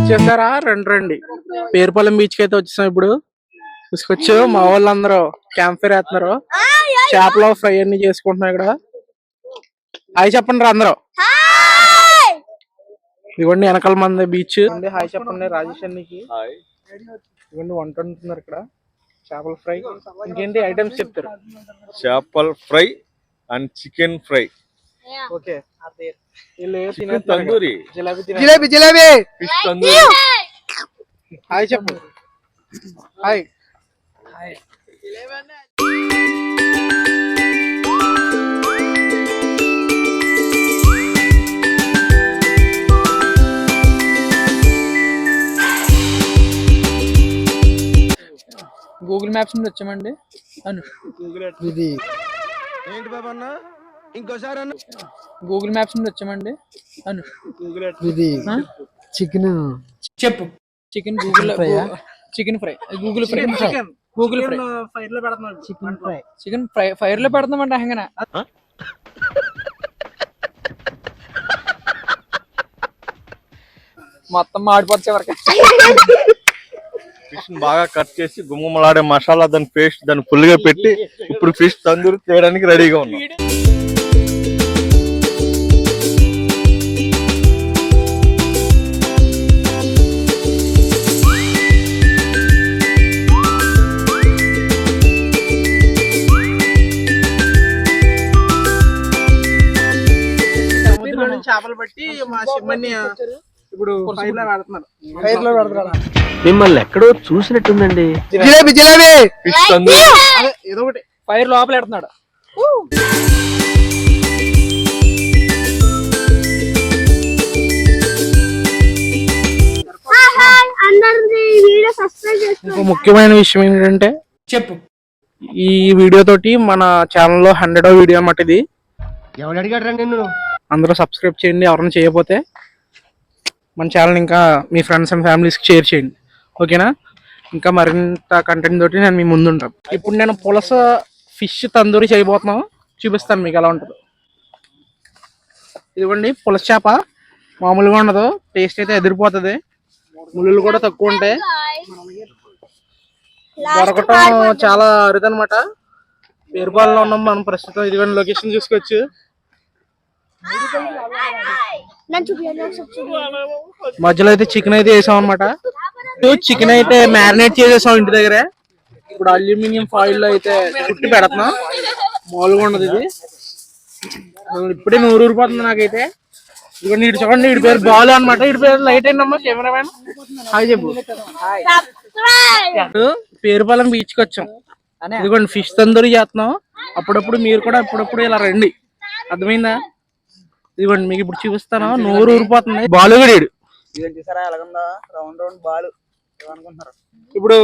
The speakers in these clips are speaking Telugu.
వచ్చేసారా? రండి పేరుపాలెం బీచ్ కి అయితే వచ్చేసాం. ఇప్పుడు తీసుకొచ్చు మా వాళ్ళందరూ క్యాంప్ ఫైర్ వేస్తున్నారు. చేపలు ఫ్రై అన్ని చేసుకుంటున్నాం ఇక్కడ. హాయ్ చెప్పండి రా అందరూ. ఇవ్వండి వెనకాల మంది బీచ్. హాయ్ చెప్పండి రాజేష్ అన్నికి. ఇవ్వండి వంట వండుతున్నారు ఇక్కడ. చేపల ఫ్రై. ఇంకేంటి ఐటమ్స్ చెప్తారు? చేపల fry and chicken fry. Okay tandoori jalebi fish tandoori. Hi చెప్పు. హాయ్. గూగుల్ మ్యాప్స్ నుండి వచ్చామండి. ఇది ఏంటి బాబా అన్న ఇంకోసారి అన్న గూగుల్ మ్యాప్స్ నుండి వచ్చామండి. ఇది చికెన్ చెప్పు. Chicken Google chicken fry Google fry Google fry fire లో పెడుతున్నాం. చికెన్ ఫ్రై ఫైర్ లో పెడతామండి. హంగన మొత్తం మాడిపోతే వరకు ఫిష్ బాగా కట్ చేసి గుమ్మలాడే మసాలా దాని పేస్ట్ దాన్ని ఫుల్ గా పెట్టి ఇప్పుడు ఫిష్ తందూరి చేయడానికి రెడీగా ఉన్నాం. చేపలు బట్టి మా సిమ్మని ఇప్పుడు ఫైర్ లో పెడుతున్నారు. మిమ్మల్ని ఎక్కడో చూసినట్టుందండి. జిలేబీ ఫిష్ తందూరి ఏదో ఒకటి ఫైర్ లోపల పెడుతున్నాడు. ఇంకో ముఖ్యమైన విషయం ఏంటంటే చెప్పు. ఈ వీడియో తోటి మన ఛానల్లో 100వ వీడియో అన్నమాట. ఇది ఎవరు అడిగాడు నిన్ను? అందరూ సబ్స్క్రైబ్ చేయండి. ఎవరైనా చేయకపోతే మన ఛానల్ ఇంకా మీ ఫ్రెండ్స్ అండ్ ఫ్యామిలీస్కి షేర్ చేయండి. ఓకేనా? ఇంకా మరింత కంటెంట్ తోటి నేను మీ ముందు ఉంటాను. ఇప్పుడు నేను పులస ఫిష్ తందూరి చేయబోతున్నాను. చూపిస్తాను మీకు ఎలా ఉంటుందో. ఇదిగోండి పులస చేప. మామూలుగా ఉండదు, టేస్ట్ అయితే ఎదిరిపోతుంది. ముళ్ళు కూడా తక్కువ ఉంటాయి. దొరకటం చాలా అరుదనమాట. పేరుపాలెంలో ఉన్నాం మనం ప్రస్తుతం. ఇదిగోండి లొకేషన్ చూసుకోవచ్చు. మధ్యలో అయితే చికెన్ అయితే వేసాం అనమాట. చికెన్ అయితే మ్యారినేట్ చేసేసాం ఇంటి దగ్గరే. ఇప్పుడు అల్యూమినియం ఫాయిల్ లో అయితే చుట్టి పెడుతున్నాం. మామూలుగా ఉండదు ఇది. ఇప్పుడే నూరు ఊరిపోతుంది నాకైతే. ఇదిగోండి ఇటు చూడండి. ఇటు పేరు బాలు అనమాట. ఇటు పేరు లైట్ అయిందమ్మా కెమెరామెన్. హాయ్ చెప్పు. పేరుపాలెం బీచ్ కి వచ్చాం. ఇదిగోండి ఫిష్ తందూరి చేస్తున్నాం. అప్పుడప్పుడు మీరు కూడా అప్పుడప్పుడు ఇలా రండి. అర్థమైందా? ఇదిగోండి మీకు ఇప్పుడు చూపిస్తాను. నోరు ఊరిపోతుంది. బాలు గడీడు ఇప్పుడు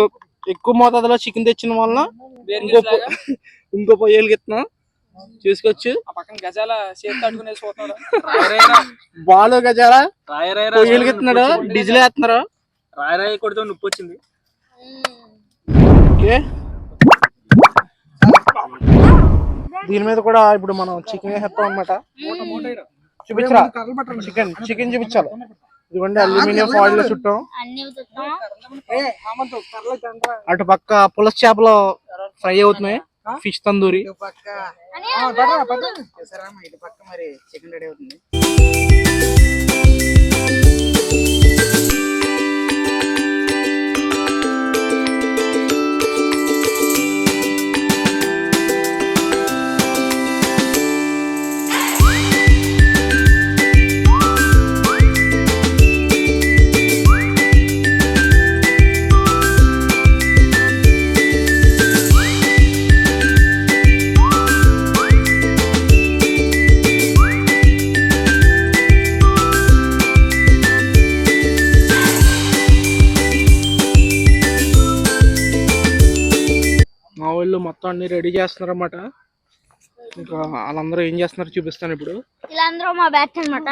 ఎక్కువ మోతాదులో చికెన్ తెచ్చిన వలన ఇంకో పొయ్యి వెలిగిస్తున్నాం. చూసుకోవచ్చు. బాలు గజాల పొయ్యి వెలిగిస్తున్నాడు. డీజిల్ వేస్తున్నారు. రాయి కొడితే నొప్పి వచ్చింది. ఓకే, దీని మీద కూడా ఇప్పుడు మనం చికెన్ వేస్తాం అనమాట. చూపించరా చికెన్ చూపించాలి. ఇదిగోండి అల్యూమినియం ఫాయిల్ లో చుట్టాం. అటు పక్క పులస చేపలు ఫ్రై అవుతున్నాయి. ఫిష్ తందూరి. మరి చికెన్ రెడీ అవుతుంది. మొత్తం అన్ని రెడీ చేస్తున్నారు అన్నమాట. ఇంకా వాళ్ళందరూ ఏం చేస్తున్నారు చూపిస్తాను ఇప్పుడు. వీళ్ళందరూ మా బ్యాచ్ అన్నమాట.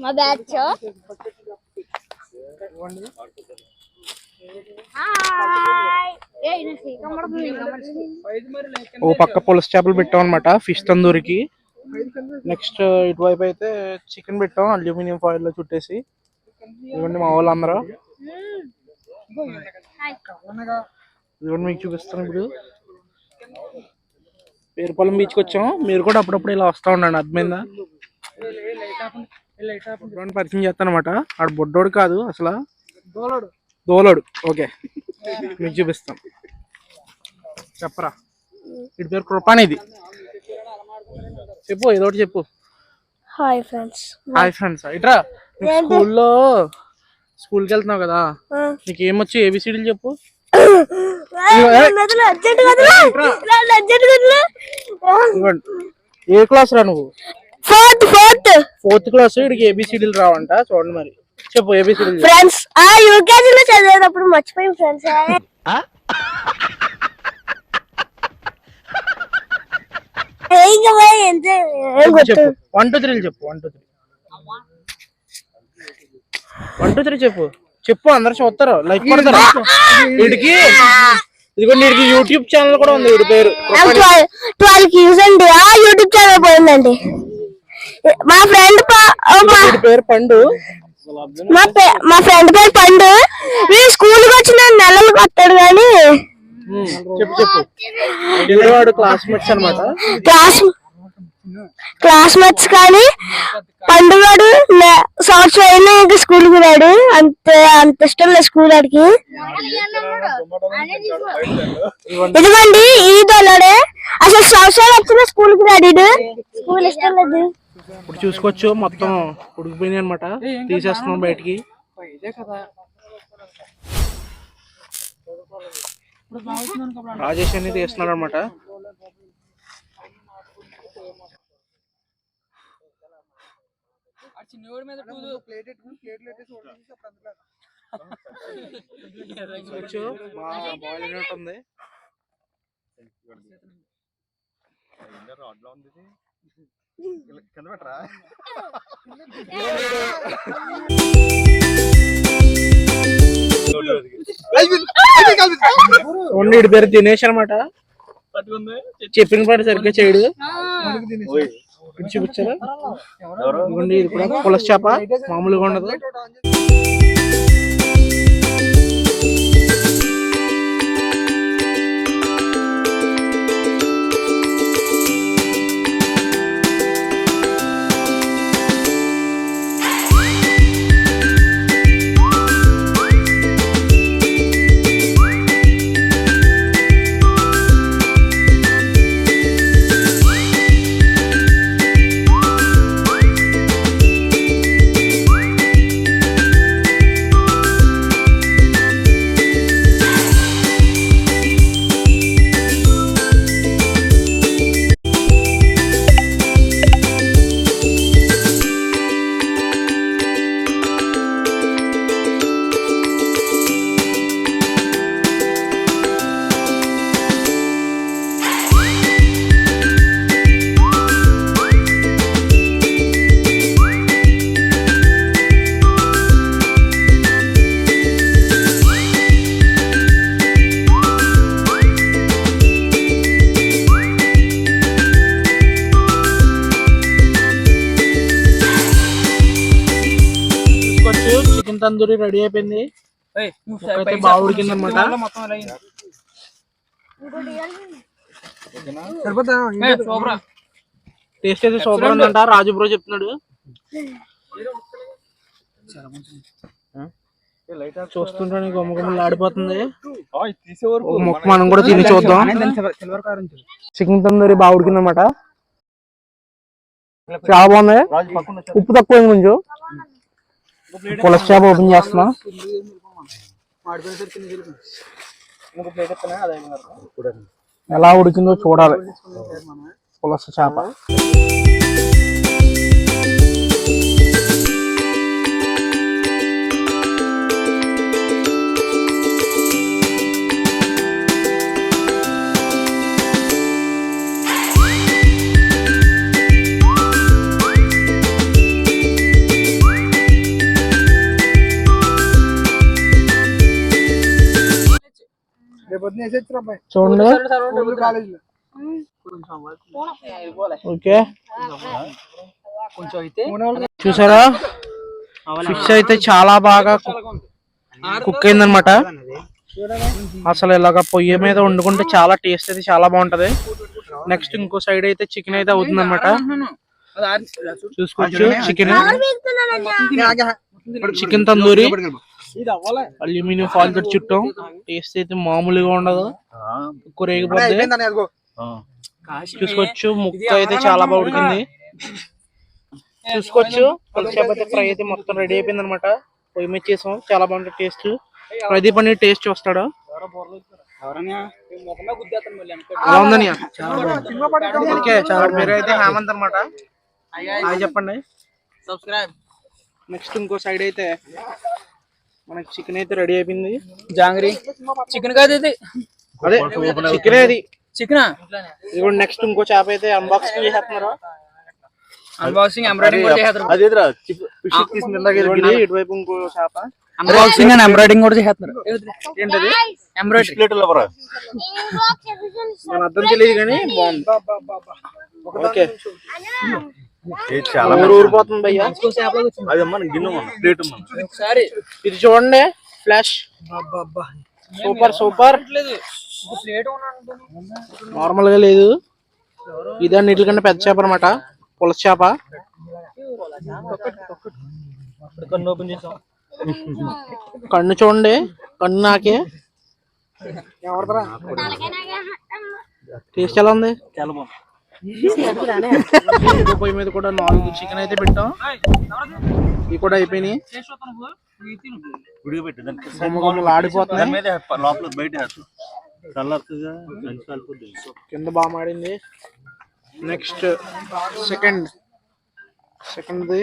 మా బ్యాచ్. ఓ పక్క పులస చేపలు పెట్టాం అనమాట ఫిష్ తందూరికి. నెక్స్ట్ ఇటువైపు అయితే చికెన్ పెట్టాం అల్యూమినియం ఫాయిల్ లో చుట్టేసి. ఇదిగోండి మా వాళ్ళు అందరూ. ఇదిగోండి మీకు చూపిస్తాను ఇప్పుడు. పేరుపాలెం బీచ్కి వచ్చాం. మీరు కూడా అప్పుడప్పుడు ఇలా వస్తూ ఉండండి, అర్థమైందా? పరిచయం చేస్తాను అనమాట. ఆడు బొడ్డోడు కాదు అసలు, దోలోడు. ఓకే, మీకు చూపిస్తాం. చెప్పరా, ఇటు పేరు కృపానిది. చెప్పు, ఏదో ఒకటి చెప్పు. Hi friends. Hi friends. ఇట్రా, స్కూల్కి వెళ్తున్నావు కదా, నీకు ఏమొచ్చు ఏబిసిడీలు చెప్పు. ఏ క్లాస్ రా నువ్వు? Fourth class. ఇక్కడికి ఏబిసిడీలు రావంట. చూడండి మరి, చెప్పు ఏబిసిడీలు. ఫ్రెండ్స్ యూకేజీలో చదివేటప్పుడు మర్చిపోయాం ఫ్రెండ్స్. చెప్పు 1 2 3 చెప్పు. 1 2 3 1 2 3 చెప్పు. చెప్పు, అందరు చూస్తారు, లైక్ కొడతారు. వీడికి ఇదిగోండి, వీడికి యూట్యూబ్ ఛానల్ కూడా ఉంది. వీడి పేరు 12 views అండి. ఆ యూట్యూబ్ ఛానల్ పోయిందండి. మా ఫ్రెండ్ పేరు పండు. మా ఫ్రెండ్ పేరు పండు. వీడు స్కూల్కి వచ్చిన నెలలు కొట్టాడు కానీ. చెప్పు చెప్పు. వాడు క్లాస్మేట్స్ అనమాట. క్లాస్మేట్స్ కానీ పండుగాడు సంవత్సరం అయినా ఇంకా స్కూల్కి రాడు. అంత ఇష్టం లేదు స్కూల్ ఆడికి. ఇదిగోండి ఈ దొల్లడే అసలు సంవత్సరాలు వచ్చిన స్కూల్కి రాడు. స్కూల్ ఇష్టం లేదు. ఇప్పుడు చూసుకోవచ్చు, మొత్తం ఉడికిపోయినాయి అనమాట. తీసేస్తున్నాం బయటికి. రాజేష్ అని తీస్తున్నాడు అనమాట. ఉంది. వీడి పేరు దినేష్ అనమాట. చెప్పిన పని సరిగ్గా చేయడు. చూపించారా? ఇది కూడా పులస చేప, మామూలుగా ఉండదు. చికెన్ తందూరి రెడీ అయిపోయింది. బాగా ఉడికింది అనమాట. టేస్ట్ అయితే సూపర్ ఉందంట. రాజు బ్రో చెప్తున్నాడు. చూస్తుంటే గుమ్మగుమ్మలు ఆడిపోతుంది. మొక్క మనం కూడా తిని చూద్దాం. చికెన్ తందూరి బాగా ఉడికింది అనమాట. చాలా బాగుంది. ఉప్పు తక్కువ కొంచెం. పులస చేప ఓపెన్ చేస్తున్నా. ఎలా ఉడికిందో చూడాలి పులస చేప. చూడండి. ఓకే, చూసారా ఫిష్ అయితే చాలా బాగా కుక్ అయిందనమాట. అసలు ఇలాగ పొయ్యి మీద వండుకుంటే చాలా టేస్ట్ అయితే చాలా బాగుంటది. నెక్స్ట్ ఇంకో సైడ్ అయితే చికెన్ అయితే అవుతుంది అనమాట. చూసుకోవచ్చు చికెన్ తందూరి అల్యూమినియం ఫాయిల్ తోటి చుట్టాం. టేస్ట్ అయితే మామూలుగా ఉండదు, రేగిపోద్ది. చూసుకోవచ్చు ముక్క అయితే చాలా బాగా ఉడికింది. చూసుకోవచ్చు చేప ఫ్రై అయితే మొత్తం రెడీ అయిపోయింది అనమాట. పొయ్యి మీద చేసాం, చాలా బాగుంటుంది టేస్ట్. ప్రదీప్ అని టేస్ట్ చూస్తాడు. ఎలా ఉందని మీరు అయితే హేమంత్ అనమాట. చెప్పండి. నెక్స్ట్ ఇంకో సైడ్ అయితే మనకి చికెన్ అయితే రెడీ అయిపోయింది. జాంగ్రీ చికెన్ కాదు ఇది, అదే చికెన్ అది చికెన్. ఇదిగోండి నెక్స్ట్ ఇంకో చేప అయితే అన్బాక్సింగ్ చేసేస్తున్నారు. అన్బాక్సింగ్ ఎంబ్రాయిడింగ్ కూడా చేస్తారు. ఇటువైపు ఇంకో చేప అన్బాక్సింగ్ అండ్ ఎంబ్రాయిడింగ్ కూడా చేస్తున్నారు. ఏంటది? ఎంబ్రాయిడరీ మన అర్థం తెలియదు కానీ బాగుంది. ఓకే చాలా ఊరిపోతుంది భయ్యా. ఒకసారి ఇది చూడండి ఫ్లాష్, సూపర్ సూపర్. నార్మల్ గా లేదు, ఇదే అన్నిటికంటే పెద్ద చేప అనమాట, పులస చేప. కన్ను చూడండి, కన్ను నాకే. టేస్ట్ ఎలా ఉంది? చాలా బాగుంది. పొయ్యి మీద కూడా 4 చికెన్ అయితే పెట్టాం, ఇవి కూడా అయిపోయినాయి. ఆడిపోతున్నాయి కింద బాగా మాడింది. నెక్స్ట్ సెకండ్ది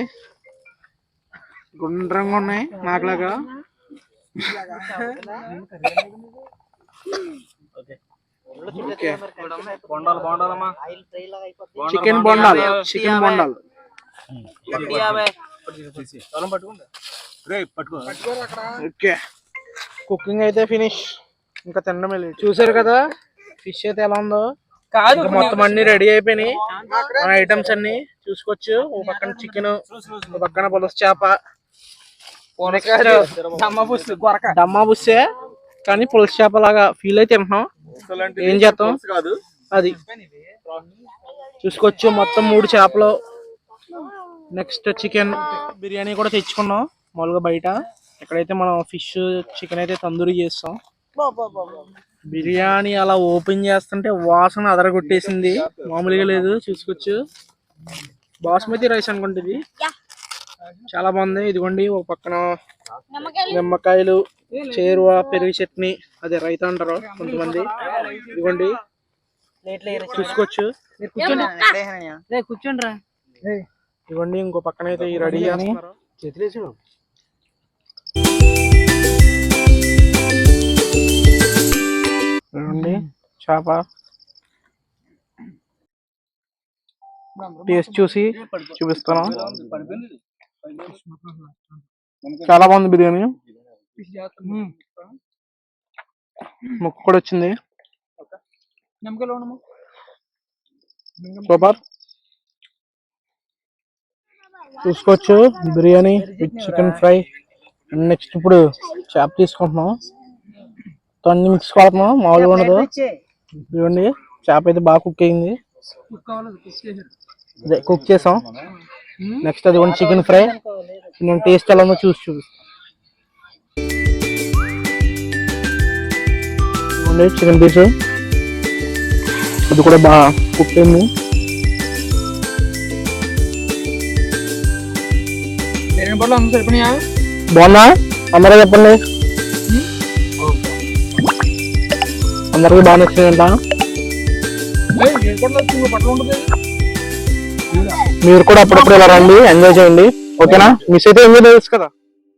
గుండ్రంగా ఉన్నాయి నాకులాగా. చికెన్ బొండాలు ఓకే. కుకింగ్ అయితే ఫినిష్, ఇంకా తినడమే లేదు. చూసారు కదా ఫిష్ అయితే ఎలా ఉందో. కాదు మొత్తం అన్ని రెడీ అయిపోయినాయి మన ఐటమ్స్ అన్ని. చూసుకోవచ్చు ఓ పక్కన చికెన్, ఓ పక్కన పులస చేప, దమ్మా బుస్సే కానీ పులస చేప లాగా ఫీల్ అయితే తింటున్నాం. ఏం చేస్తాం అది. చూసుకోవచ్చు మొత్తం 3 చేపలు. నెక్స్ట్ చికెన్ బిర్యానీ కూడా తెచ్చుకున్నాం మామూలుగా బయట. ఎక్కడైతే మనం ఫిష్ చికెన్ అయితే తందూరి చేస్తాం. బిర్యానీ అలా ఓపెన్ చేస్తుంటే వాసన అదరగొట్టేసింది, మామూలుగా లేదు. చూసుకోవచ్చు బాస్మతి రైస్ అనుకుంటుంది, చాలా బాగుంది. ఇదిగోండి ఒక పక్కన నిమ్మకాయలు, చేరువ, పెరుగు చట్నీ, అదే రైతా అంటారు కొంతమంది. ఇదిగోండి చూసుకోవచ్చు. కూర్చోండి రా. ఇదిగోండి ఇంకో పక్కన అయితే ఈ రెడీ చేస్తున్నారు. చేప టేస్ట్ చూసి చూపిస్తాను. చాలా బాగుంది బిర్యానీ. ముక్క కూడా వచ్చింది, సూపర్. చూసుకోవచ్చు biryani with chicken fry. Next ఇప్పుడు చేప తీసుకుంటున్నాం, అన్ని మిక్స్ కొడుతున్నాం, మామూలుగా ఉండదు. ఇవ్వండి చేప అయితే బాగా కుక్ అయింది, అదే కుక్ చేసాం. నెక్స్ట్ అది కూడా చికెన్ ఫ్రై. నేను టేస్ట్ ఎలా ఉందో చూపిస్తాను. చికెన్ పీస్ అది కూడా బాగా కుక్ అయింది. బాగున్నా? అందరూ చెప్పండి, అందరికి బాగా నచ్చిందంట. మీరు కూడా అప్పుడప్పుడు ఇలా రండి, ఎంజాయ్ చేయండి. ఓకేనా? మిస్ అయితే ఎంజాయ్ చేయొచ్చు కదా.